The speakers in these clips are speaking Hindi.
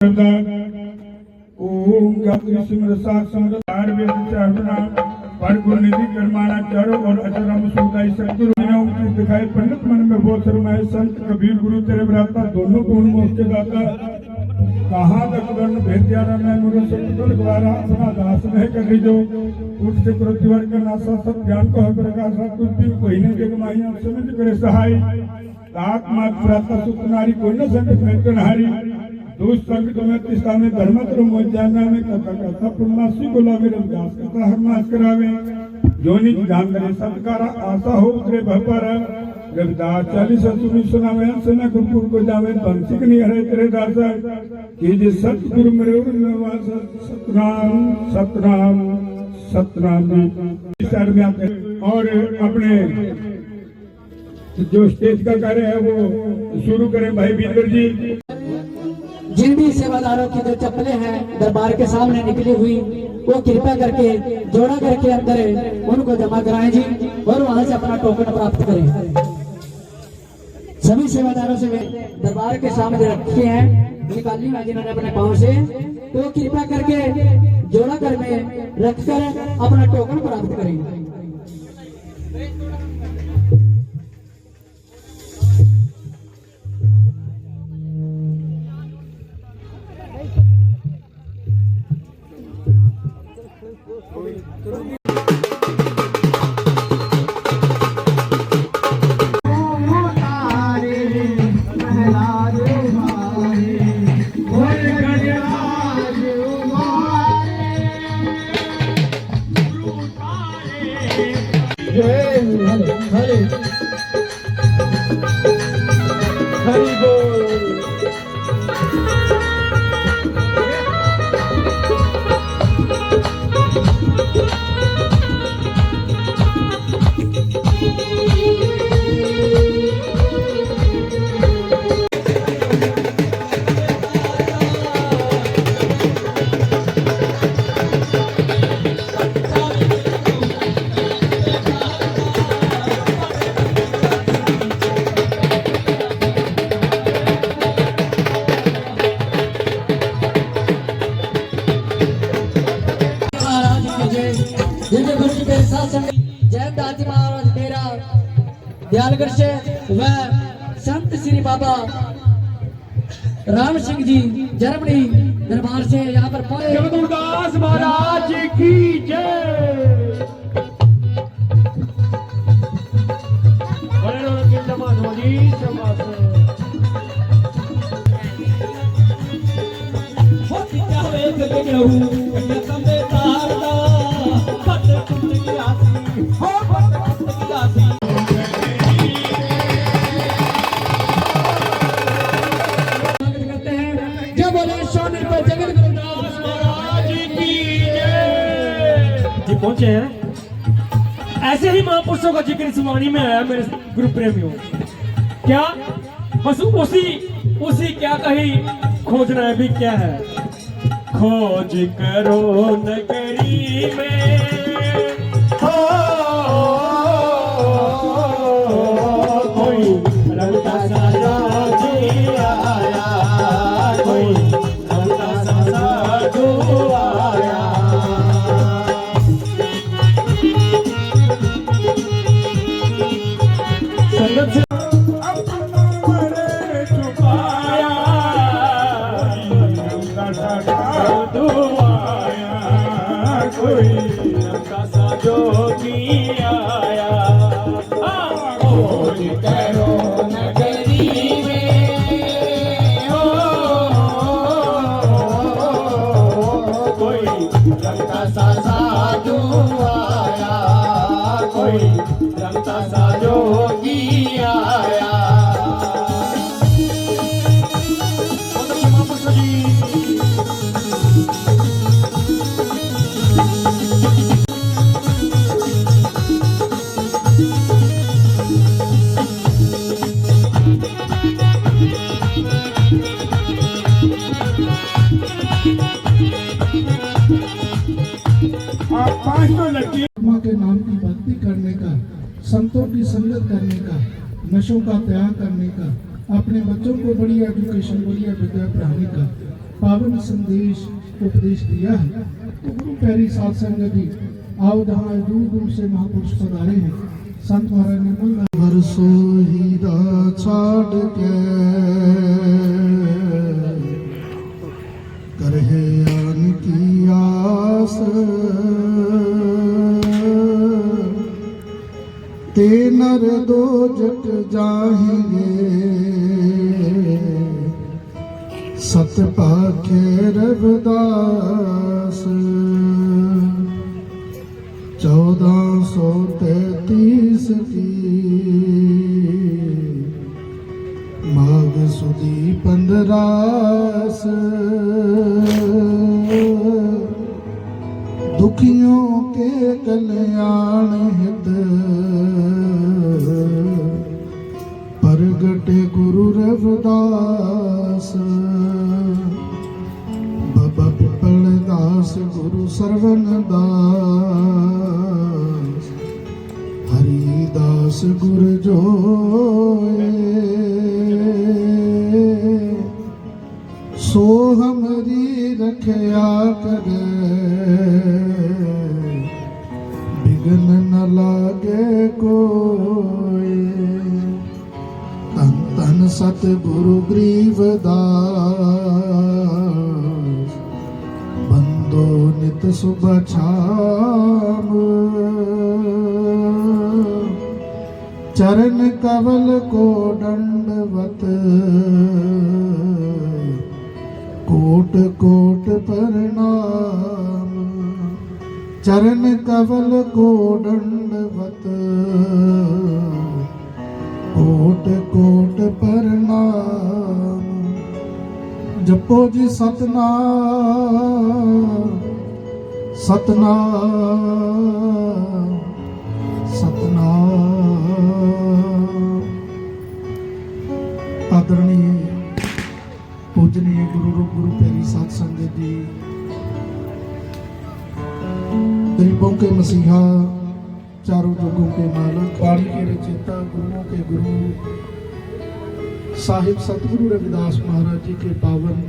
ओम गायत्री सिमरसा समरसार वेद चाहना पर गुण निधि कर्माना चारों और अचरम सुदाई सतगुरु की दिखाई पंडित मन में बहुत शर्माए संत कबीर गुरु तेरे भ्राता दोनों गुण मोक्ष के दाता कहाँ तक वर्ण भेद्यारा मैं मुझे सतगुरु द्वारा अपना दास नहीं कर जो उठ से प्रतिवर का नासा सब ज्ञान को है प्रकाशा कुछ भी कोई नहीं जग माहिया समझ करे सहाय आत्मा प्राता सुतनारी कोई न संकट में कन्हारी दोष संकट में तिस्ता में धर्मत्र मोजाना में कथा पुण्यसी को लावे रमदास कथा हरमास करावे जोनी ध्यान करे सत्कारा आशा हो उतरे भपर रविदास 40 सुनी सुनावे सेना गुरुपुर को जावे बंसिक नहीं हरे तेरे दासा कि जे सतगुरु मेरे निवास सतनाम सतनाम सतनाम शहर में आते और अपने जो स्टेज का कार्य है वो शुरू करें भाई बींदर जी। जिन भी सेवादारों की जो चप्पलें हैं दरबार के सामने निकली हुई वो कृपया करके जोड़ा करके अंदर उनको जमा कराएं जी और वहां से अपना टोकन प्राप्त करें। सभी सेवादारों से वे दरबार के सामने रखे हैं निकाली है जिन्होंने अपने पाँव से तो कृपया करके जोड़ा घर में रखकर अपना टोकन प्राप्त करें। जयदास महाराज मेरा दयालगढ़ से व संत श्री बाबा राम सिंह जी जर्मनी दरबार से यहाँ पर जगदुदास महाराज की जय। पहुंचे हैं ऐसे ही महापुरुषों का जिक्र इस वाणी में आया मेरे गुरु प्रेमियों। क्या बस उसी क्या कही खोजना है भी क्या है खोज करो नगरी में हो कोई रंगा साजा जी आया कोई रंगा साजा जो आया संगत से के नाम की भक्ति करने का, संतों की संगत करने का, नशों का त्याग करने का, अपने बच्चों को बड़ी एजुकेशन बड़ी विद्या पढ़ाने का पावन संदेश उपदेश दिया है। तो गुरु प्यारी साध संगत जी, आओ जहाँ दूर दूर से महापुरुष पधारे हैं, संत महाराज निर्मल वर्षो हीरा छाड़ के करहे आन की आस, ते नर दो जग जाएंगे, सत पाखे रविदास। 1433 की माघ सुदी 15 दुखियों के कल्याण हित प्रगटे गुरु रविदास। बाबा पिपल दास गुरु सरवन दास, हरिदास गुरु जोए, सो हमरी रखया करे, बिघन न लागे कोई। तन तन सतगुरु ग्रीवदास, बंदो नित सुबह छाम, चरण कवल को दंडवत, कोट कोट प्रणाम। चरण कवल को दंडवत, कोट कोट प्रणाम। जपो जी सतनाम सतनाम सतनाम। आदरणीय पूजनीय गुरु रूप गुरु प्यारी साध संगत जी, गरीबों के मसीहा, चारों युगों के मालिक, वाणी के रचयिता, गुरुओं के गुरु साहिब सतगुरु रविदास महाराज जी के पावन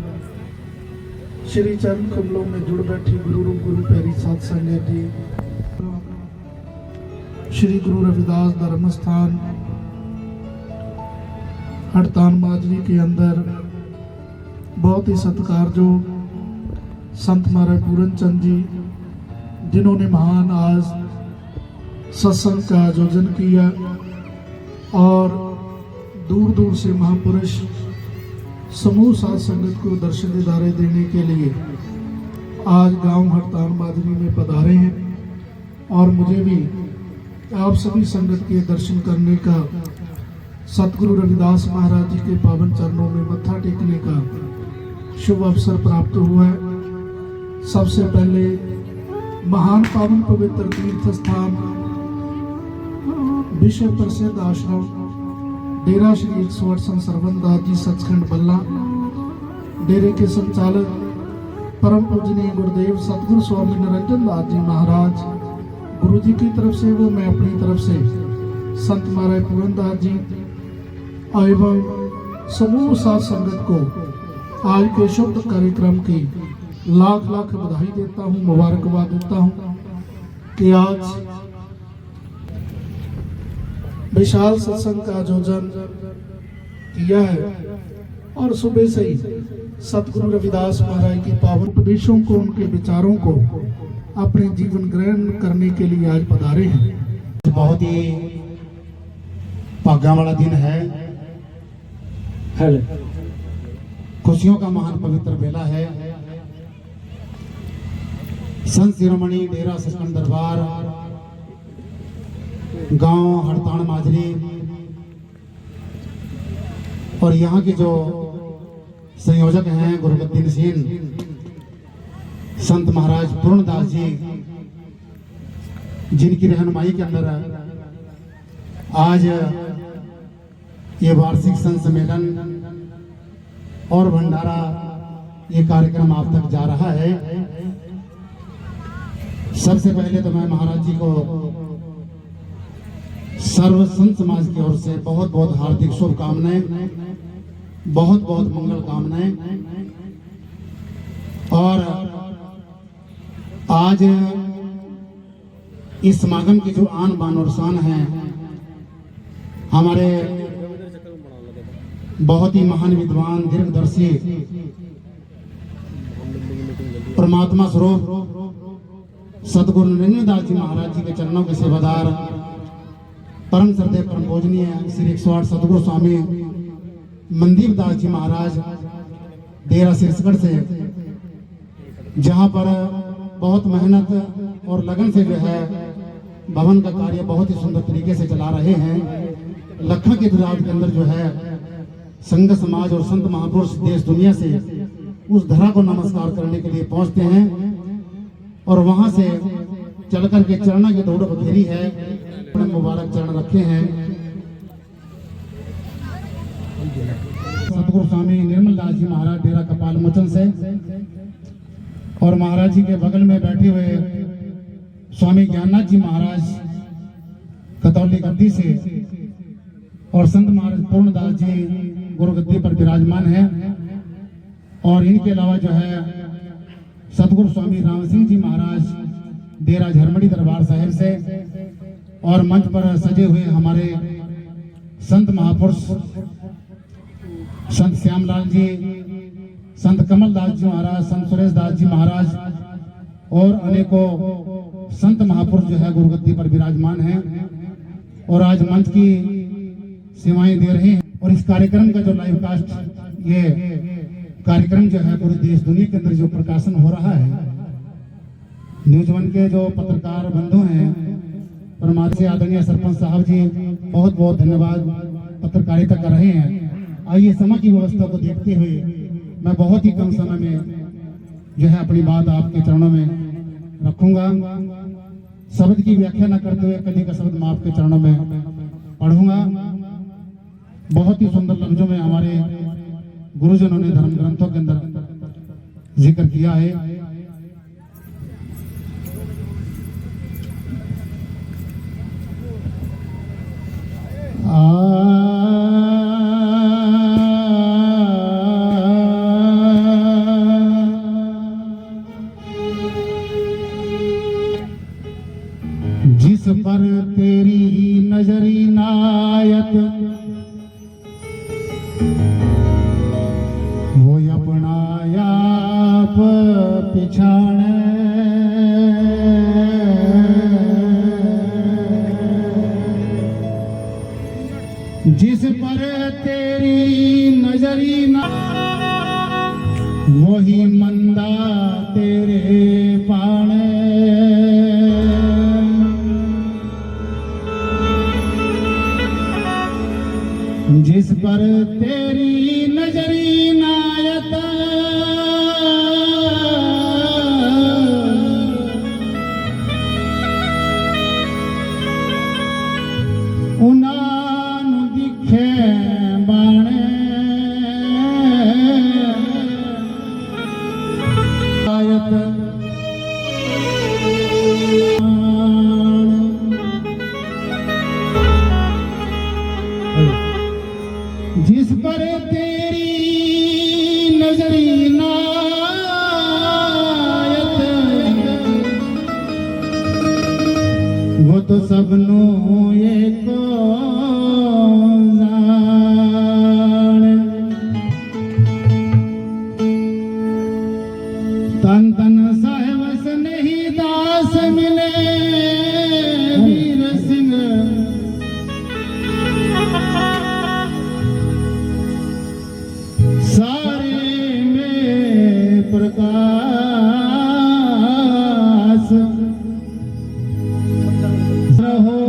श्री चरण कमलों में जुड़ बैठी गुरु रूप गुरु प्यारी साध संगत जी, श्री गुरु रविदास धर्म स्थान हड़तान माजरी के अंदर बहुत ही सत्कारजोग संत महाराज पूरन चंद जी, जिन्होंने महान आज सत्संग का आयोजन किया और दूर दूर से महापुरुष समूह साध संगत को दर्शन दीदारे देने के लिए आज गांव हड़तान माजरी में पधारे हैं। और मुझे भी आप सभी संगत के दर्शन करने का, सतगुरु रविदास महाराज जी के पावन चरणों में मत्था टेकने का शुभ अवसर प्राप्त हुआ है। सबसे पहले महान पावन पवित्र तीर्थ स्थान विश्व प्रसिद्ध आश्रम डेरा श्री 108 संत सरवन दास जी सचखंड बल्ला, डेरे के संचालक परम पूजनीय गुरुदेव सतगुरु स्वामी निरंजन दास जी महाराज, गुरु जी की तरफ से वो मैं अपनी तरफ से संत महाराज पूरन दास जी एवं समूह साध संगत को आज के शुभ कार्यक्रम की लाख लाख बधाई देता हूँ, मुबारकबाद देता हूँ कि आज विशाल सत्संग का आयोजन किया है और सुबह से ही सतगुरु रविदास महाराज की पावन उपदेशों को, उनके विचारों को अपने जीवन ग्रहण करने के लिए आज पधारे हैं। बहुत ही भाग्य वाला दिन है, खुशियों का महान पवित्र बेला है। संत शिरोमणि डेरा सचखंड दरबार गांव हड़तान माजरी और यहाँ के जो संयोजक हैं गुरुबद्दीन सिंह, संत महाराज पूर्णदास जी, जिनकी रहनुमाई के अंदर आज ये वार्षिक संत सम्मेलन और भंडारा ये कार्यक्रम आप तक जा रहा है। सबसे पहले तो मैं महाराज जी को सर्व संत समाज की ओर से बहुत बहुत हार्दिक शुभकामनाएं, बहुत बहुत मंगल कामनाएं। और आज इस समागम की जो आन बान और शान है, हमारे बहुत ही महान विद्वान दीर्घदर्शी परमात्मा स्वरूप सदगुरु नरेंद्र दास जी महाराज जी के चरणों के सेवादार परम श्रद्धेय परम पूजनीय श्री 108 सदगुरु स्वामी मनदीप दास जी महाराज डेरा सिरसगढ़ से, जहां पर बहुत मेहनत और लगन से जो है भवन का कार्य बहुत ही सुंदर तरीके से चला रहे हैं। लखनऊ की तादाद के अंदर जो है संघ समाज और संत महापुरुष देश दुनिया से उस धरा को नमस्कार करने के लिए पहुंचते हैं और वहां से चल करके चरणों की दौड़ बखेरी है, मुबारक चरण रखे हैं। सतगुरु स्वामी निर्मल दास जी महाराज डेरा कपाल मोचन से, और महाराज जी के बगल में बैठे हुए स्वामी ज्ञाननाथ जी महाराज कतौली गद्दी से, और संत महाराज पूर्णदास जी गुरुगद्दी पर विराजमान है। और इनके अलावा जो है सतगुरु स्वामी राम सिंह जी महाराज डेरा झरमड़ी दरबार साहिब से, और मंच पर सजे हुए हमारे संत महापुरुष संत श्यामलाल जी, संत कमल दास जी महाराज, संत सुरेश दास जी महाराज और अनेकों संत महापुरुष जो है गुरुगद्दी पर विराजमान हैं और आज मंच की सेवाएं दे रहे हैं। और इस कार्यक्रम का जो लाइव कास्ट, ये कार्यक्रम जो है पूरे देश दुनिया के अंदर जो प्रकाशन हो रहा है, न्यूज वन के जो पत्रकार बंधु हैं, परमात्मा से आदरणीय सरपंच साहब जी बहुत बहुत धन्यवाद पत्रकारिता कर रहे हैं। आइए समय की व्यवस्था को देखते हुए मैं बहुत ही कम समय में जो है अपनी बात आपके चरणों में रखूंगा। शब्द की व्याख्या न करते हुए कली का शब्द मैं आपके चरणों में पढ़ूंगा। बहुत ही सुंदर लफ्जों में हमारे गुरुजनों ने धर्म ग्रंथों के अंदर जिक्र किया है। जिस पर तेरी नजरी नायत वो अपना आप पिछाड़े, जिस पर तेरी नजरी ना वही मंदा तेरे पाने, जिस पर तेरी नजरी नायत उनान दिखे बाणे, आयत जिस पर तेरी नजरी नायत वो तो सबनू एक जाने, तन तन साहिब से नहीं दास मिले वीर सिंह, सारे में प्रकाश रहो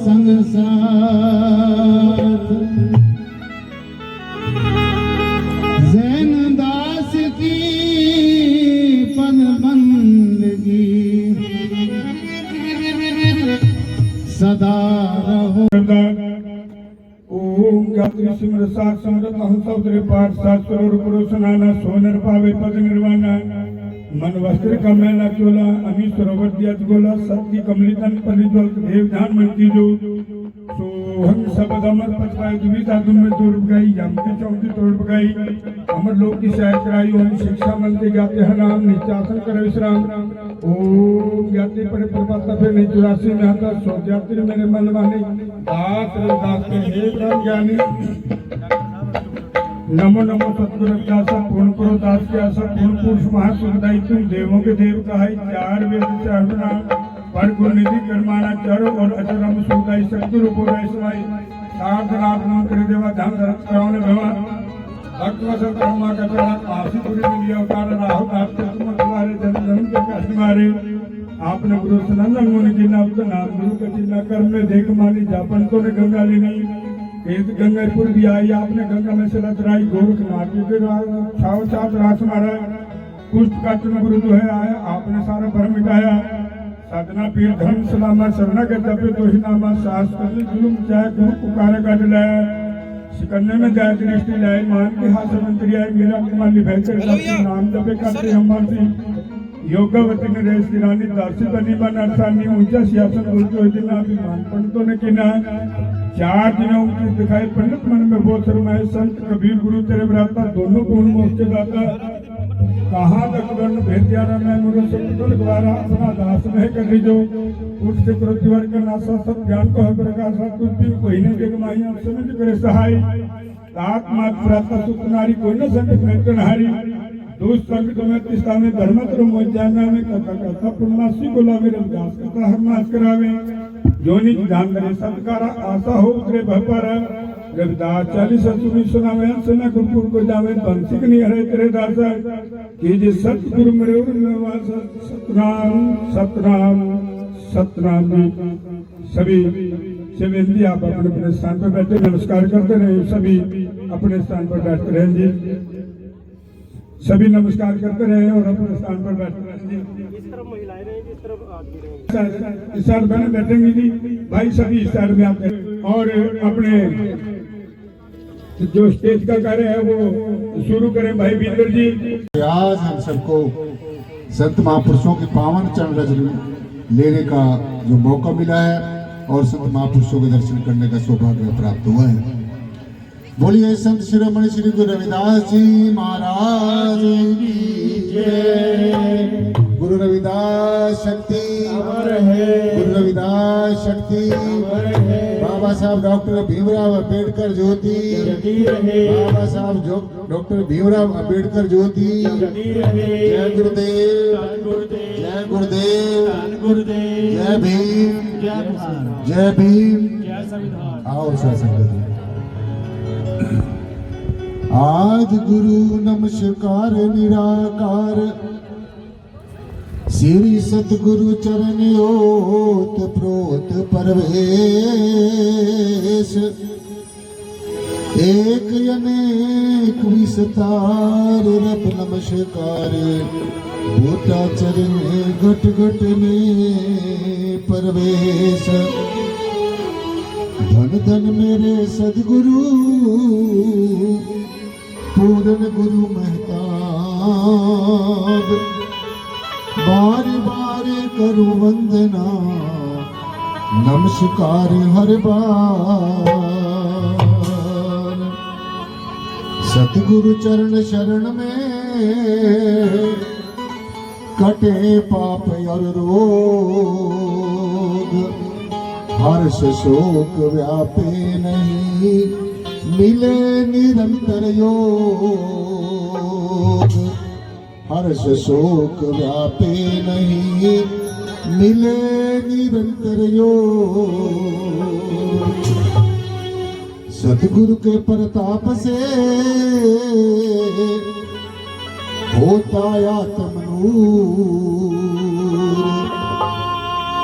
संग साथ, जैन दास की पद बंदगी सदा रहो। ओम गायत्री सिमर सात समरत हंसोदरे पाठ सात स्वरूप पुरुषनाना सोनर पावे पद निर्वाणा, मन वस्त्र कमला चोला अमी सरोवर दिया गोला, सत्य कमलितन परिज्वल देव ध्यान मन की जो सो हम सब दमन पचवाई दुविधा तुम में दूर गई यमती चौंती तोड़ गई अमर लोक की सहाय कराई ओम शिक्षा मंत्री जाते हैं नाम नित्यासन कर विश्राम ओम जाति पर प्रपात पे नहीं 84 में आता सो जाति मेरे मन माने दास रविदास के हे ब्रह्म ज्ञानी नमो नमो सतगुरु दास पूर्ण करो दास के आशा पूर्ण पुरुष महासुखदाई तुम देवों के देव कहाई चार वेद चारणा पर गुण निधि कर्माना चारो और अचरम सुखदाई सतगुरु को वैसवाई साधनाथ नाम कर देवा ध्यान कराने भवा भक्त वसन कर्मा का चला आशी पूरी मिली अवतार राहु दास के तुम तुम्हारे जन्म जन्म के कष्ट मारे आपने गुरु सनंदन मुनि की नाम तो नाम गुरु का चिन्ह कर्म में देख मानी जापन तो ने गंगा ली नहीं केत गंगापुर भी आई आपने गंगा में से लतराई गोरखनाथ के छाव चात रास मारा कुष्ठ का चुन गुरु जो है आया आपने सारा भ्रम मिटाया साधना पीर धर्म सलामा शरणा के जपे तो ही नामा सास करने जुलुम चाहे गुरु पुकारे का दिलाया सिकन्ने में जाए दृष्टि लाए मान के हाथ मंत्री आए मेरा कुमार निभैकर नाम जपे करते हम मानसी योगवती ने रेस गिरानी दासी बनी बन अर्थानी ऊंचा सियासन बोलते हुए दिन अभिमान पंडितों ने किना 4 दिनों की दिखाई पंडित मन में बहुत शर्माए संत कबीर गुरु तेरे बराता दोनों गुण मोक्ष दाता कहाँ तक वर्ण भेद दियारा मैं मुझे सतगुरु द्वारा अपना दास में कर लीजो उठ से प्रतिवर का नासा सब ज्ञान को है प्रकाश कुछ भी कोई नहीं देख माही आप समझ करे सहाय आत्मा प्राप्त सुख नारी कोई न संकट में कन्हारी दोस्त संकट में तिस्ता में धर्मत्र मोजाना में कथा पुण्यसी गुलाबी रविदास कथा हरनाश करावे जोनी ध्यान करे सत्कारा आशा हो उतरे भपर रविदास 40 सुनी सुनावे सुना गुरु को जावे बंसिक नहीं हरे तेरे दास कीजिए सतगुरु मेरे निवास सतनाम सतनाम सतनाम सभी शिवेंद्र आप अपने अपने स्थान पर बैठे नमस्कार करते रहे सभी अपने स्थान पर बैठते रहे जी सभी नमस्कार करते रहे और अपने स्थान पर बैठते रहे इस तरफ महिलाएं रहेंगी इस तरफ आदमी रहेंगे इस साइड बहने बैठेंगी जी भाई सभी इस साइड में आते हैं और अपने जो स्टेज का कार्य है वो शुरू करें भाई बिंदर जी आज हम सबको संत महापुरुषों के पावन चरण रज लेने का जो मौका मिला है और संत महापुरुषों के दर्शन करने का सौभाग्य प्राप्त हुआ है। बोलिए संत शिरोमणि श्री गुरु रविदास जी महाराज की जय। गुरु रविदास शक्ति गुरु रविदास शक्ति बाबा साहब डॉक्टर भीमराव अंबेडकर ज्योति बाबा साहब डॉक्टर भीमराव अंबेडकर ज्योति जय गुरुदेव जय गुरुदेव जय भीम जय भीम। आओ संगत आज गुरु नमस्कार निराकार श्री सतगुरु चरण ओत प्रोत परवेश एक अनेक विस्तार रब नमस्कार बूटा चरण घट घट ने परवेश धन धन मेरे सदगुरु पूरन गुरु महताब बार बार करूं वंदना नमस्कार हर बार सतगुरु चरण शरण में कटे पाप और रोग हर्ष शोक व्यापे नहीं मिले निरंतर योग हर्ष शोक व्यापे नहीं मिले निरंतर योग सतगुरु के प्रताप से होता आत्मनूर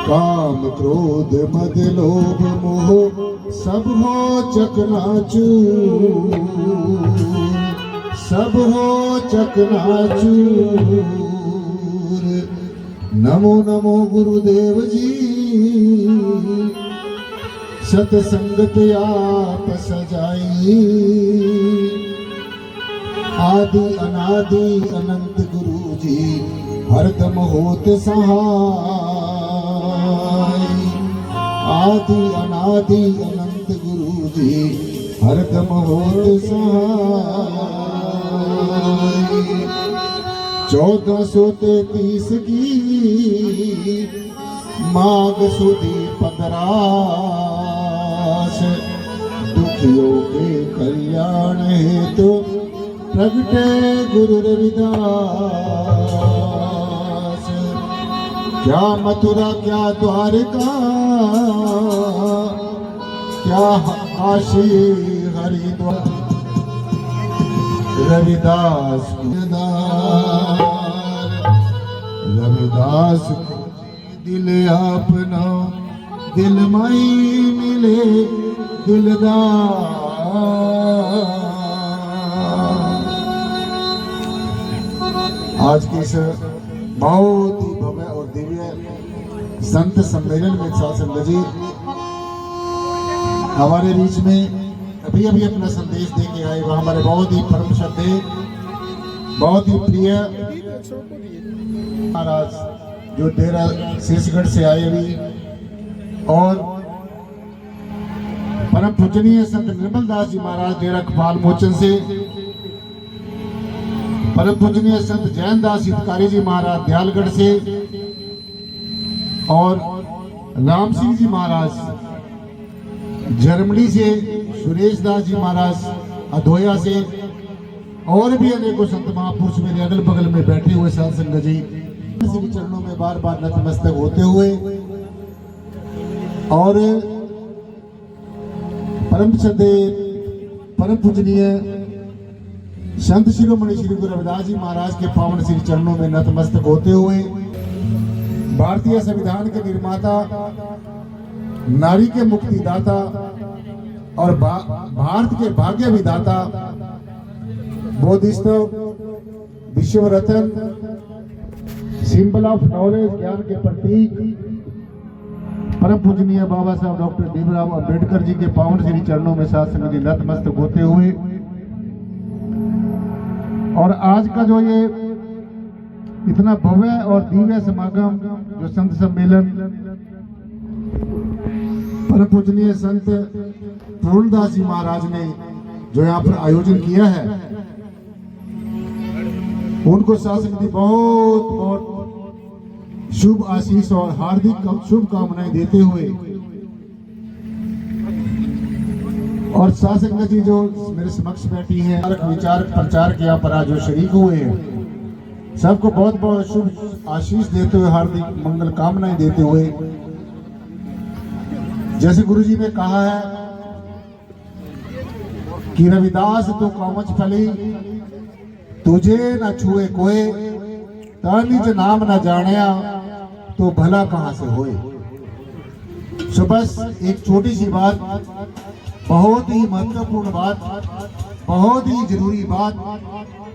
काम क्रोध मद लोभ मोह सब हो चकनाचूर सब हो चकनाचूर नमो नमो गुरुदेव जी सतसंगत आप सजाई आदि अनादि अनंत गुरु जी हरदम होत सहाय आदि अनादि अनंत गुरु जी हरदम होत सहाय। 1433 की माघ सुदी 15 दुखियों के कल्याण हेतु प्रगटे गुरु रविदास। क्या मथुरा क्या द्वारका क्या काशी हरिद्वार रविदास रविदास दिल अपना दिल माई मिले दिलदार। आज की इस बहुत ही भव्य और दिव्य संत सम्मेलन में साथ संगत जी हमारे बीच में अभी अभी अपना संदेश दे के आए। वह हमारे बहुत ही परम श्रद्धेय बहुत ही प्रिय महाराज जो डेरा शीशगढ़ से आए हुए और परम पूजनीय संत निर्मल दास जी महाराज डेरा कपाल मोचन से, परम पूजनीय संत जैन दास हितकारी जी महाराज दयालगढ़ से और राम सिंह जी महाराज जर्मनी से, सुरेश दास जी महाराज अधोया से और भी अनेकों संत महापुरुष मेरे अगल बगल में बैठे हुए साध संगत जी श्री चरणों में बार बार नतमस्तक होते हुए और परम श्रद्धेय परम पूजनीय संत शिरोमणि श्री गुरु रविदास जी महाराज के पावन श्री चरणों में नतमस्तक होते हुए भारतीय संविधान के निर्माता, नारी के मुक्तिदाता और भारत के भाग्य विधाता, बोधिसत्व, विश्व रत्न, सिंबल ऑफ नॉलेज, ज्ञान के प्रतीक, परम पूजनीय बाबा साहब डॉक्टर भीमराव अंबेडकर जी के पावन श्री चरणों में साथ संगत जी नतमस्तक होते हुए और आज का जो ये इतना भव्य और दिव्य समागम जो संत सम्मेलन परम पूजनीय संत पूर्णदास जी महाराज ने जो यहाँ पर आयोजन किया है, उनको शासन की बहुत बहुत शुभ आशीष और हार्दिक शुभकामनाएं देते हुए और शासन जी जो मेरे समक्ष बैठी हैं, विचार प्रचार के यहाँ पर आज जो शरीक हुए हैं, सबको बहुत बहुत शुभ आशीष देते हुए हार्दिक मंगल कामनाएं देते हुए, जैसे गुरु जी ने कहा है कि रविदास तो कामच फली तुझे न छुए कोई, निज नाम न जानिया तो भला कहां से होए। सो बस एक छोटी सी बात, बहुत ही महत्वपूर्ण बात, बहुत ही जरूरी बात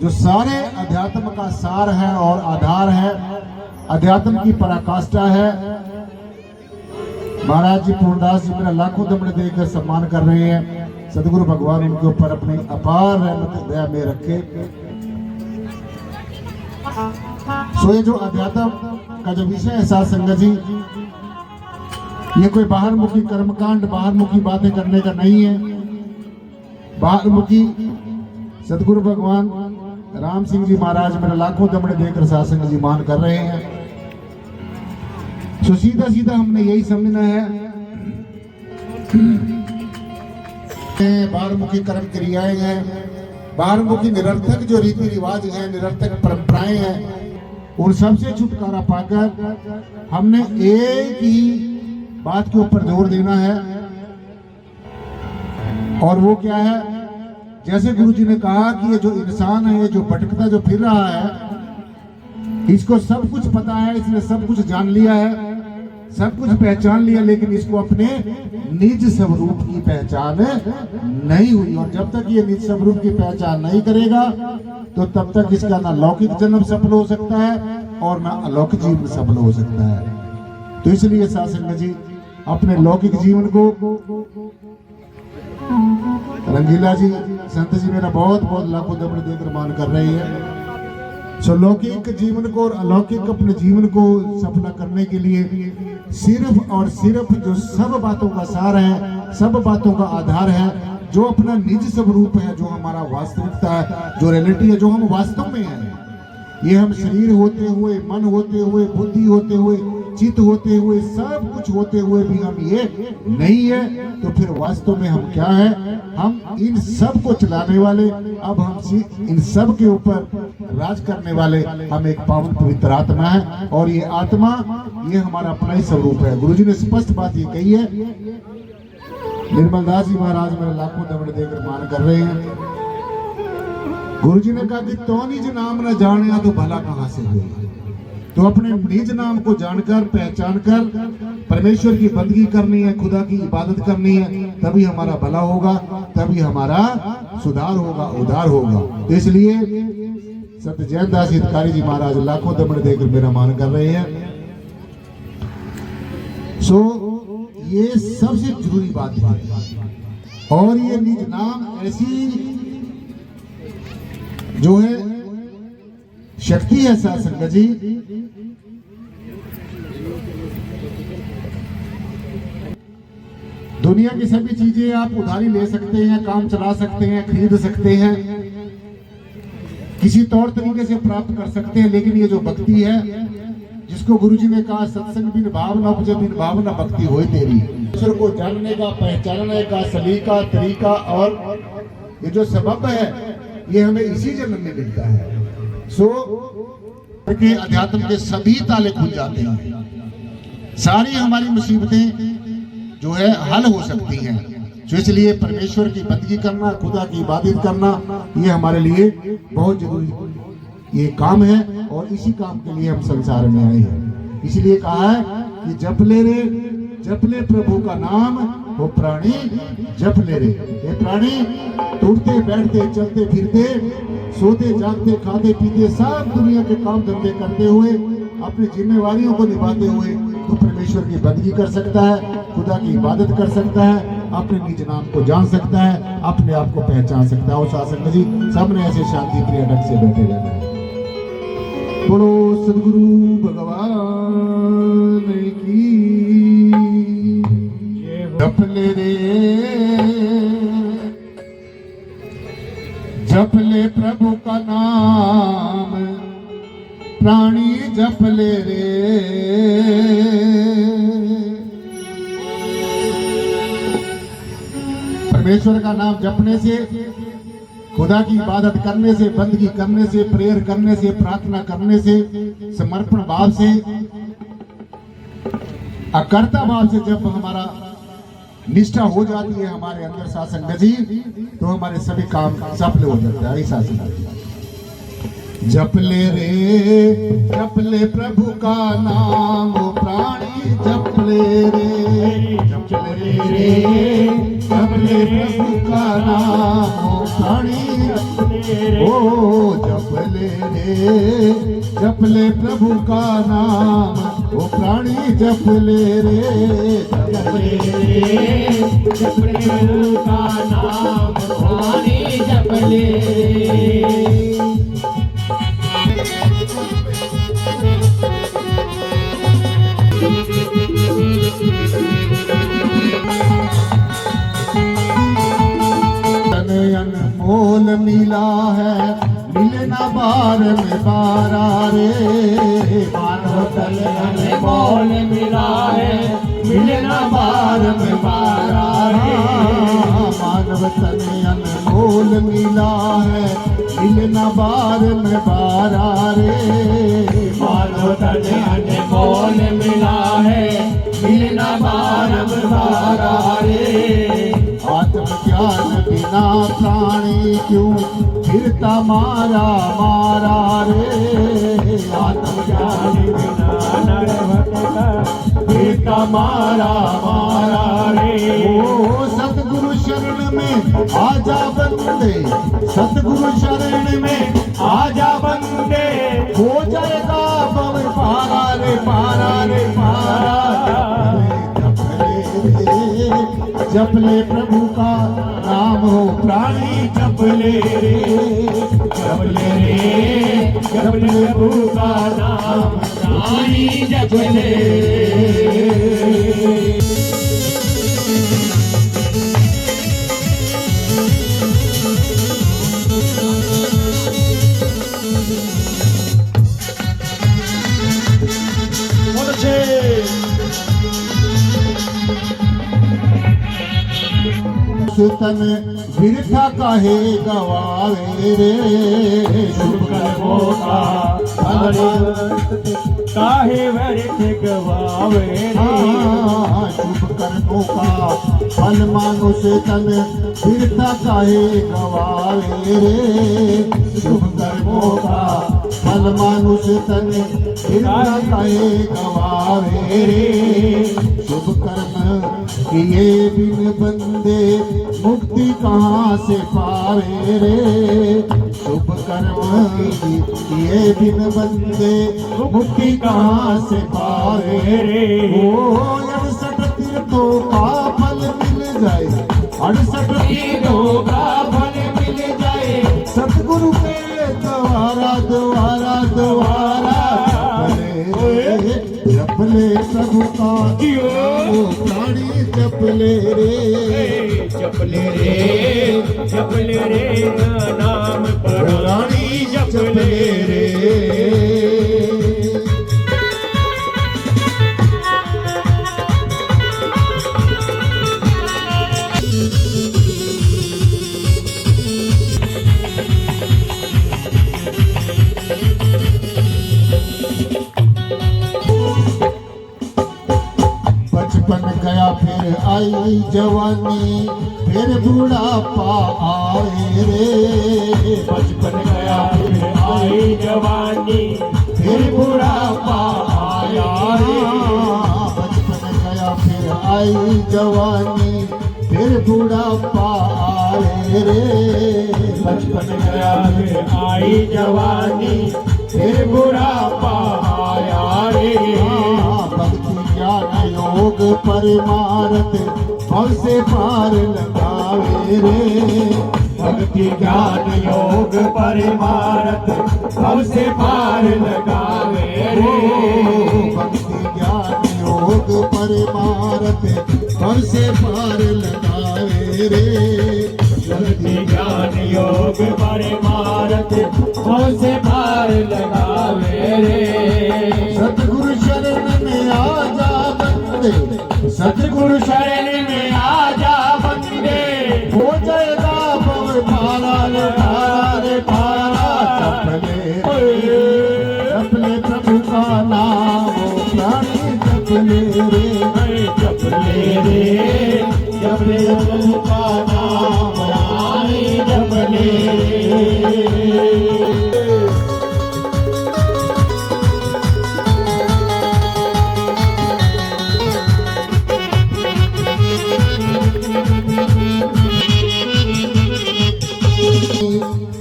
जो सारे अध्यात्म का सार है और आधार है, अध्यात्म की पराकाष्ठा है। महाराज जी पूर्णदास जी मेरा लाखों दमड़े देकर सम्मान कर रहे हैं। सदगुरु भगवान उनके ऊपर अपनी अपार रहमत दया में रखे। सो ये जो अध्यात्म का जो विषय है साथ संगत जी, ये कोई बाहरमुखी कर्मकांड, बाहरमुखी बातें करने का नहीं है। बाहरमुखी सदगुरु भगवान राम सिंह जी महाराज मेरा लाखों दमड़े देकर साथ संगत जी मान कर रहे हैं। तो सीधा सीधा हमने यही समझना है, बाहरमुखी कर्म क्रियाएं हैं, बाहरमुखी निरर्थक जो रीति रिवाज हैं, निरर्थक परंपराएं हैं, उन सबसे छुटकारा पाकर हमने एक ही बात के ऊपर जोर देना है। और वो क्या है, जैसे गुरु जी ने कहा कि ये जो इंसान है, जो भटकता जो फिर रहा है, इसको सब कुछ पता है, इसने सब कुछ जान लिया है, सब कुछ पहचान लिया, लेकिन इसको अपने निज स्वरूप की पहचान नहीं हुई। और जब तक ये निज स्वरूप की पहचान नहीं करेगा तो तब तक इसका ना लौकिक जन्म सफल हो सकता है और ना अलौकिक जीवन सफल हो सकता है। तो इसलिए साथ संगत जी अपने लौकिक जीवन को, रंगीला जी संत जी मेरा बहुत बहुत लाखों दमड़ देकर मान कर रहे हैं। सो लौकिक जीवन को और अलौकिक अपने जीवन को सफल करने के लिए सिर्फ और सिर्फ जो सब बातों का सार है, सब बातों का आधार है, जो अपना निज स्वरूप है, जो हमारा वास्तविकता है, जो रियलिटी है, जो हम वास्तव में हैं। ये हम शरीर होते हुए, मन होते हुए, बुद्धि होते हुए, चित्त होते हुए, सब कुछ होते हुए भी हम ये नहीं है, तो फिर वास्तव में हम क्या है? हम इन सब को चलाने वाले, अब हम इन सब के ऊपर राज करने वाले हम एक पावन पवित्र आत्मा है, और ये आत्मा ये हमारा अपना ही स्वरूप है। गुरुजी ने स्पष्ट बात ये कही है। निर्मल दास जी महाराज मेरे लाखों दंड देकर मान कर रहे हैं। गुरुजी ने कहा कि तो निज नाम न जाने तो भला कहां से हुई। तो अपने निज नाम को जानकर, पहचान कर परमेश्वर की बंदगी करनी है, खुदा की इबादत करनी है, तभी हमारा भला होगा, तभी हमारा सुधार होगा, उद्धार होगा। तो इसलिए सत्य जैन दास हितकारी जी महाराज लाखों दंड देकर मेरा मान कर रहे हैं। सो ये सबसे जरूरी बात है। और ये निज नाम ऐसी जो है शक्ति है साथ संगत जी, दुनिया की सभी चीजें आप उधारी ले सकते हैं, काम चला सकते हैं, खरीद सकते हैं, किसी तौर तरीके से प्राप्त कर सकते हैं, लेकिन ये जो भक्ति है, जिसको गुरुजी ने कहा सत्संग बिन भावना उपजे बिन भावना भक्ति होई तेरी, ईश्वर को जानने का, पहचानने का सलीका, तरीका और ये जो सबब है, ये हमें इसी जन्म में मिलता है। सो के अध्यात्म के सभी ताले खुल जाते हैं, सारी हमारी मुसीबतें जो है हल हो सकती हैं। तो इसलिए परमेश्वर की बंदगी करना, खुदा की इबादत करना, ये हमारे लिए बहुत जरूरी ये काम है, और इसी काम के लिए हम संसार में आए हैं। इसलिए कहा है कि जप ले रे, जप ले प्रभु का नाम, वो प्राणी जप ले रे। ये प्राणी टूटते बैठते, चलते फिरते, सोते जागते, खाते पीते, सब दुनिया के काम धंधे करते हुए, अपनी जिम्मेवारियों को निभाते हुए तो परमेश्वर की बंदगी कर सकता है, खुदा की इबादत कर सकता है, अपने निज नाम को जान सकता है, अपने आप को पहचान सकता है। और शासन जी सबने ऐसे शांति प्रिय ढंग से बैठे रहना है। बोलो सदगुरु भगवान की जप ले रे, जप ले प्रभु का नाम, प्राणी जप ले रे। परमेश्वर का नाम जपने से, खुदा की इबादत करने से, बंदगी करने से, प्रेयर करने से, प्रार्थना करने से, समर्पण भाव से, अकर्ता भाव से जब हमारा निष्ठा हो जाती है हमारे अंदर शासन जी, तो हमारे सभी काम सफल हो जाते हैं। ऐसा जप ले रे, जप ले प्रभु का नाम, वो प्राणी जप ले रे, जप ले रे, जप ले प्रभु का नाम, वो प्राणी ओ जप ले रे, जप ले प्रभु का नाम, वो प्राणी जप ले रे, जप ले रे, जप ले प्रभु का नाम, प्राणी जप ले रे। अनमोल मिला है, मिलना बार में बारा रे, मानव तन अनमोल मिला है, मिलना बार में बारा रे, मानव तन अनमोल मिला है, मिलना बार में बारा रे, मानव तन अनमोल मिला है, मिलना बार में बारा रे। आत्म ज्ञान बिना प्राणी क्यों फिरता मारा मारा रे, आत्म ज्ञान बिना नरभक्त फिरता मारा मारा रे। ओ सतगुरु शरण में आजा बंदे, सतगुरु शरण में आजा बंदे, हो जाएगा पव पारा रे, पारा रे पारा। जप ले प्रभु का नाम, हो प्राणी जप ले रे, जप ले रे, जप ले प्रभु का नाम, प्राणी जप ले रे। मानुष तन बिरथा काहे गवावे रे। शुभ कर्मों का फल काहे व्यर्थ गवावे रे। शुभ कर्मों का फल मानुष तन बिरथा काहे गवावे रे। शुभ कर्मों का फल मानुष तन बिरथा काहे गवावे रे। शुभ कर्म किए बिन बंदे मुक्ति कहाँ से पावे रे। शुभ कर्म किए बिन बंदे मुक्ति कहाँ से पावे रे। ओ 68 तीर्थों का फल मिल जाए, 68 तीर्थों का फल मिल जाए। सतगुरु के द्वारा द्वारा द्वारा जपले प्रभु का ओ प्राणी जपले रे। जपले रे नाम प्राणी जपले रे। बचपन गया फिर आई जवानी, फिर बुढ़ापा आए रे। बचपन गया फिर आई जवानी, फिर बुढ़ापा आया रे। बचपन गया फिर आई जवानी, फिर बुढ़ापा आए रे। बचपन गया फिर आई जवानी, फिर बुढ़ापा आया रे। भक्ति ज्ञान योग परमारथ भव से पार लगावे रे। भक्ति ज्ञान योग परमारथ भव से पार लगावे रे। भक्ति ज्ञान योग परमारथ भव से पार लगावे रे। भक्ति ज्ञान योग परमारथ भव से पार लगावे रे। सतगुरु शरण में आजा बंदे, सतगुरु शरण में आजा बंदे, हो जाएगा पव पारा रे पारा रे पारा। जपले प्रभु का नाम ओ प्राणी जपले रे। जपले रे जपले प्रभु का नाम प्राणी जपले रे।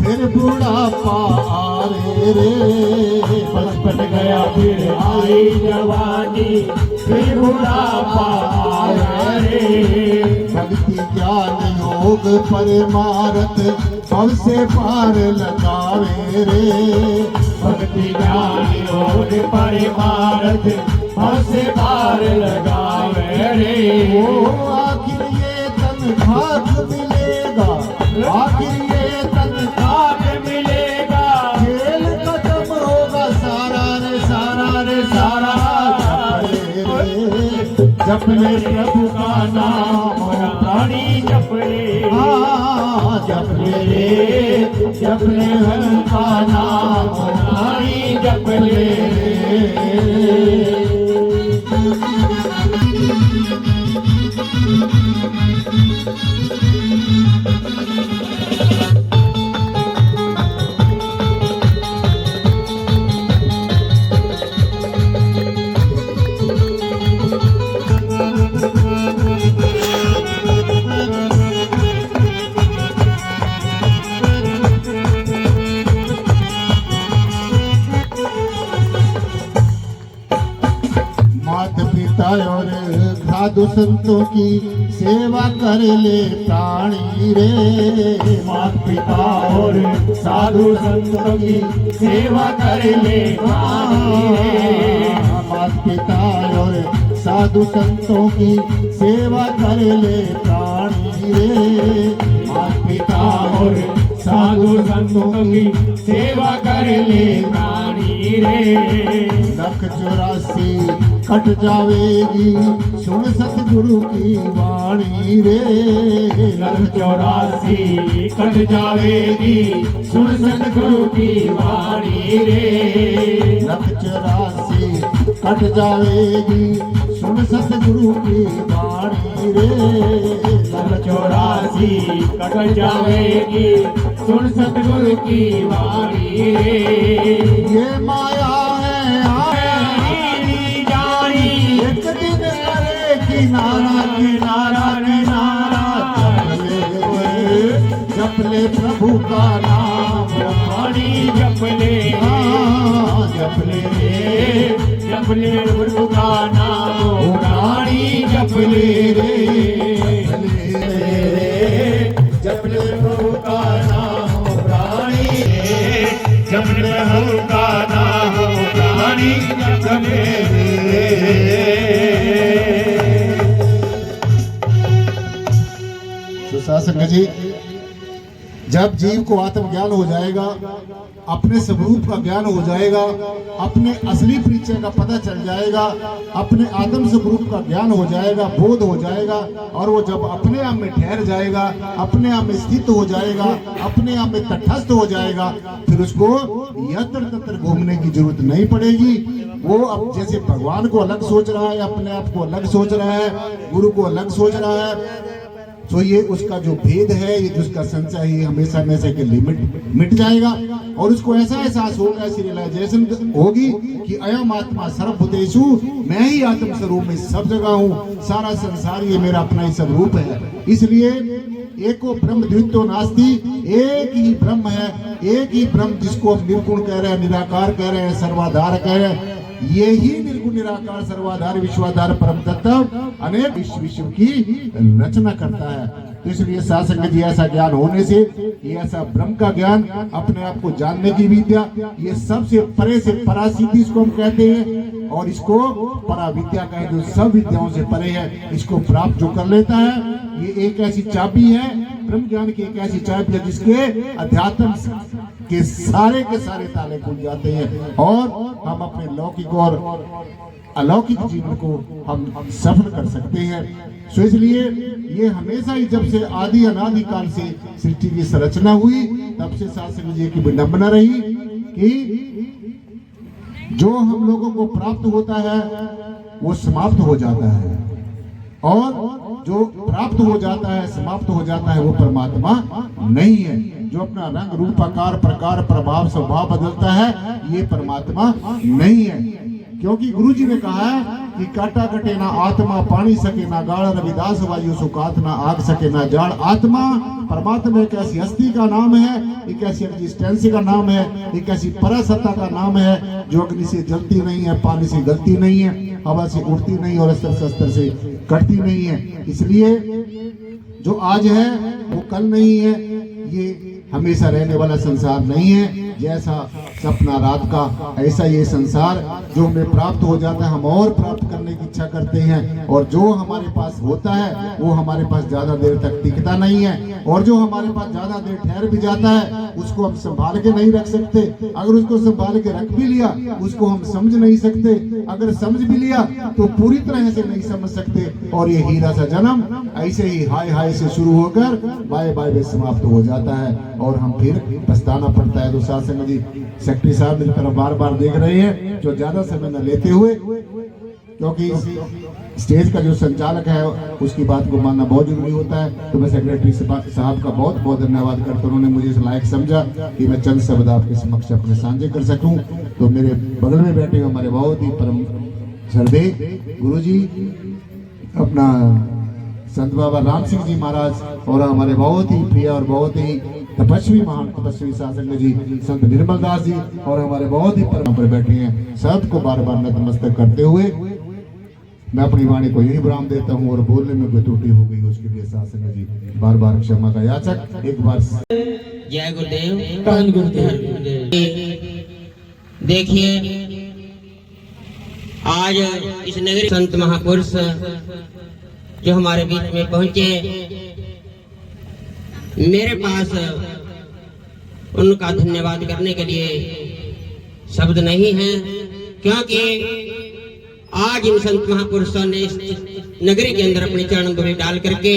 फिर बुढ़ापा आए रे। बचपन गया फिर आई जवानी, फिर बुढ़ापा आया रे। भक्ति ज्ञान योग परमारथ भव से पार लगावे रे। भक्ति ज्ञान योग परमारथ भव से पार लगावे रे। ओ आखिर ये तन खाक मिलेगा, आखिर ये तन खाक मिलेगा। खेल खत्म होगा सारा रे सारा रे सारा। जपले प्रभु का नाम प्राणी जपले। जपले जपले हरि का नाम प्राणी जपले। माता पिता और साधु संतों की सेवा कर ले प्राणी रे। माता पिता और साधु संतों की सेवा कर ले प्राणी रे। माता पिता और साधु संतों की सेवा कर ले प्राणी रे। माता पिता और साधु संतों की सेवा कर ले प्राणी रे। 184 कट जावेगी सुन सतगुरु की वाणी रे। लख 84 कट जावेगी सुन सतगुरु की वाणी रे। लख 84 कट जावेगी सुन सतगुरु की वाणी रे। लख 84 कट जावेगी सुन सतगुरु की वाणी रे। ये माया एक दिन करे किनारा किनारा किनारा। जप ले प्रभु का नाम वाणी जप ले जप ले प्रभु का नाम वाणी जप ले जप ले प्रभु का नाम वाणी जप ले प्रभु का नाम वाणी जप सुशासन जी, जब जीव को आत्मज्ञान हो जाएगा, अपने स्वरूप का ज्ञान हो जाएगा, अपने असली परिचय का पता चल जाएगा, अपने आत्म स्वरूप का ज्ञान हो जाएगा, बोध हो जाएगा, और वो जब अपने आप में ठहर जाएगा, अपने आप में स्थित हो जाएगा, अपने आप में तटस्थ हो जाएगा, फिर उसको यत्र तत्र घूमने की जरूरत नहीं पड़ेगी। वो अब जैसे भगवान को अलग सोच रहा है, अपने आप को अलग सोच रहा है, गुरु को अलग सोच रहा है, तो ये उसका जो भेद है, ये जिसका संशय है, ये हमेशा हमेशा के लिमिट मिट जाएगा, और उसको ऐसा एहसास होगा, ऐसी रियलाइजेशन होगी कि अयम आत्मा सर्वभूतेषु, मैं ही आत्म स्वरूप में सब जगह हूँ, सारा संसार ये मेरा अपना ही स्वरूप है। इसलिए एको ब्रह्म द्वितीयो नास्ति, एक ही ब्रह्म है, एक ही ब्रह्म जिसको हम निर्गुण कह रहे हैं, निराकार कह रहे हैं, सर्वाधार कह रहे हैं, ये ही निर्गुण निराकार सर्वाधार विश्वाधार परम तत्व अनेक विश्व की रचना करता है। तो इसलिए साधक जी, ऐसा ज्ञान होने से, ये ऐसा ब्रह्म का ज्ञान, अपने आप को जानने की विद्या, ये सबसे परे से परासिद्धि इसको हम कहते हैं, और इसको परा विद्या कहे जो सब विद्याओं से परे है, इसको प्राप्त जो कर लेता है, ये एक ऐसी चाबी है, ब्रह्म ज्ञान की एक ऐसी चाबी है जिसके अध्यात्म के सारे ताले खुल जाते हैं, और हम अपने लौकिक और अलौकिक जीवन को हम सफल कर सकते हैं। सो इसलिए ये हमेशा ही, जब से आदि अनादि काल से सृष्टि की संरचना हुई, तब से शास्त्र जी की विडंबना रही कि जो हम लोगों को प्राप्त होता है वो समाप्त हो जाता है, और जो प्राप्त हो जाता है, समाप्त हो जाता है, वो परमात्मा नहीं है। जो अपना रंग रूप आकार प्रकार प्रभाव स्वभाव बदलता है, ये परमात्मा नहीं है। क्योंकि गुरु जी ने कहा है कि काटा कटे ना आत्मा, पानी सके ना गाढ़, रविदास वायु सुखात ना आग सके ना जाड़। आत्मा परमात्मा एक ऐसी हस्ती का नाम है, एक ऐसी एग्जिस्टेंस का नाम है, एक ऐसी परासत्ता का नाम है जो अग्नि से जलती नहीं है, पानी से गलती नहीं है, हवा से उड़ती नहीं और अस्त्र शस्त्र से कटती नहीं है। इसलिए जो आज है वो कल नहीं है, ये हमेशा रहने वाला संसार नहीं है। जैसा सपना रात का, ऐसा ये संसार जो हमें प्राप्त हो जाता है, हम और प्राप्त करने की इच्छा करते हैं, और जो हमारे पास होता है वो हमारे पास ज्यादा देर तक टिकता नहीं है, और जो हमारे पास ज्यादा देर ठहर भी जाता है उसको हम संभाल के नहीं रख सकते। अगर उसको संभाल के रख भी लिया उसको हम समझ नहीं सकते, अगर समझ भी लिया तो पूरी तरह से नहीं समझ सकते। और ये हीरा सा जन्म ऐसे ही हाय हाय से शुरू होकर बाय बाय में समाप्त हो जाता है, और हम फिर पछताना पड़ता है। तो साथ संगत जी, सेक्रेटरी साहब मेरी तरफ बार बार देख रहे हैं, जो ज्यादा समय न लेते हुए, क्योंकि स्टेज का जो संचालक है उसकी बात को मानना बहुत जरूरी होता है। तो मैं सेक्रेटरी साहब का बहुत बहुत धन्यवाद करता हूँ, उन्होंने मुझे इस लायक समझा कि मैं चंद शब्द आपके समक्ष अपने साझे कर सकूं। तो मेरे बगल में बैठे हुए हमारे बहुत ही परम श्रद्धेय गुरु जी, अपना संत बाबा राम सिंह जी महाराज, और हमारे बहुत ही प्रिय और बहुत ही तपस्वी महान तपस्वी शासक जी संत निर्मल दास जी, और हमारे बहुत ही परम पर बैठे हैं, सबको बार बार नतमस्तक करते हुए मैं अपनी वाणी को यही विराम देता हूँ। और बोलने में कोई त्रुटि हो गई उसके लिए शासक जी बार बार क्षमा का याचक। एक बार जय गुरुदेव। देखिए आज इस नगरी संत महापुरुष जो हमारे बीच में पहुंचे, मेरे पास उनका धन्यवाद करने के लिए शब्द नहीं है, क्योंकि आज इन संत महापुरुषों ने इस नगरी के अंदर अपनी चरण धूलि डाल करके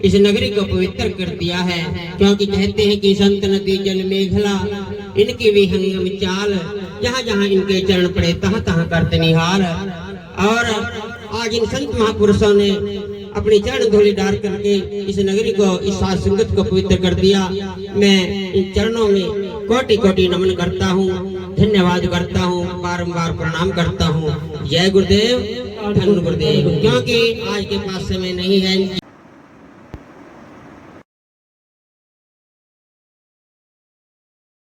इस नगरी को पवित्र कर दिया है। क्योंकि कहते हैं कि संत नदी जल मेघला इनकी विहंगम चाल, जहाँ जहाँ इनके चरण पड़े तहाँ तहाँ करते निहाल। और आज इन संत महापुरुषों ने अपनी चरण धूलि डाल करके इस नगरी को, इस साध संगत को पवित्र कर दिया। मैं इन चरणों में कोटि कोटि नमन करता हूँ, धन्यवाद करता हूँ, बारंबार प्रणाम करता हूँ। जय गुरुदेव, धन गुरुदेव। क्योंकि आज के पास समय नहीं है।